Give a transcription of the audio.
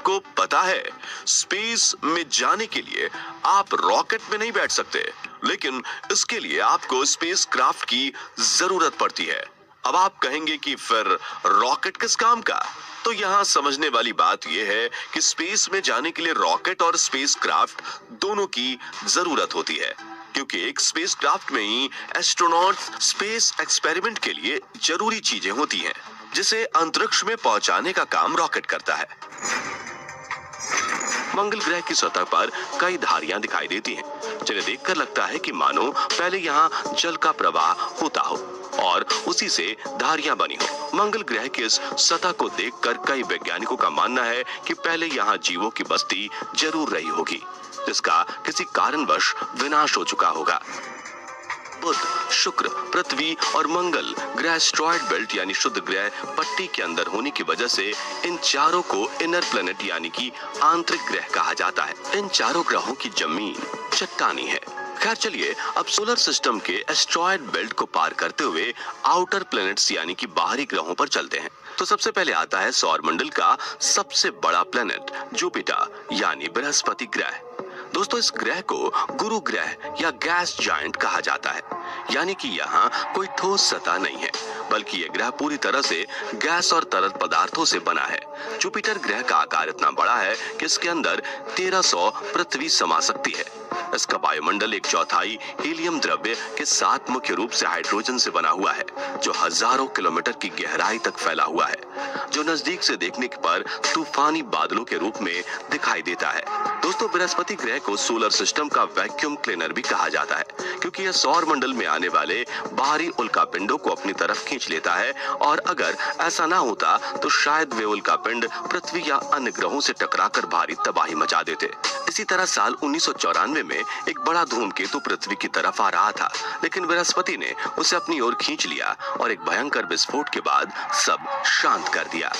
आपको पता है, स्पेस में जाने के लिए आप रॉकेट में नहीं बैठ सकते, लेकिन इसके लिए आपको स्पेस क्राफ्ट की जरूरत पड़ती है। अब आप कहेंगे कि फिर रॉकेट किस काम का? तो यहाँ समझने वाली बात यह है कि स्पेस में जाने के लिए रॉकेट और स्पेस क्राफ्ट दोनों की जरूरत होती है, क्योंकि एक स्पेस क्राफ्ट में ही एस्ट्रोनॉट स्पेस एक्सपेरिमेंट के लिए जरूरी चीजें होती हैं, जिसे अंतरिक्ष में पहुंचाने का काम रॉकेट करता है। मंगल ग्रह की सतह पर कई धारियां दिखाई देती हैं, जिन्हें देखकर लगता है कि मानो पहले यहाँ जल का प्रवाह होता हो और उसी से धारियां बनी हो। मंगल ग्रह की इस सतह को देखकर कई वैज्ञानिकों का मानना है कि पहले यहाँ जीवों की बस्ती जरूर रही होगी, जिसका किसी कारणवश विनाश हो चुका होगा। बुध, शुक्र, पृथ्वी और मंगल ग्रह एस्टेरॉयड बेल्ट यानी शुद्ध ग्रह पट्टी के अंदर होने की वजह से इन चारों को इनर प्लैनेट यानी कि आंतरिक ग्रह कहा जाता है। इन चारों ग्रहों की जमीन चट्टानी है। खैर चलिए, अब सोलर सिस्टम के एस्टेरॉयड बेल्ट को पार करते हुए आउटर प्लैनेट्स यानी कि बाहरी ग्रहों पर चलते हैं। तो सबसे पहले आता है सौर मंडल का सबसे बड़ा प्लैनेट जुपिटर यानी बृहस्पति ग्रह। दोस्तों, इस ग्रह को गुरु ग्रह या गैस जायंट कहा जाता है, यानी कि यहाँ कोई ठोस सतह नहीं है, बल्कि यह ग्रह पूरी तरह से गैस और तरल पदार्थों से बना है। जुपिटर ग्रह का आकार इतना बड़ा है कि इसके अंदर 1300 पृथ्वी समा सकती है। इसका वायुमंडल 1/4 हीलियम द्रव्य के साथ मुख्य रूप से हाइड्रोजन से बना हुआ है, जो हजारों किलोमीटर की गहराई तक फैला हुआ है, जो नजदीक से देखने पर तूफानी बादलों के रूप में दिखाई देता है। दोस्तों, बृहस्पति ग्रह को सोलर सिस्टम का वैक्यूम क्लीनर भी कहा जाता है, क्योंकि यह सौर मंडल में आने वाले बाहरी उल्कापिंडों को अपनी तरफ खींच लेता है, और अगर ऐसा ना होता तो शायद वे उल्कापिंड पृथ्वी या अन्य ग्रहों से टकराकर भारी तबाही मचा देते। इसी तरह साल 1994 में एक बड़ा धूमकेतु पृथ्वी की तरफ आ रहा था, लेकिन बृहस्पति ने उसे अपनी ओर खींच लिया और एक भयंकर विस्फोट के बाद सब शांत कर दिया।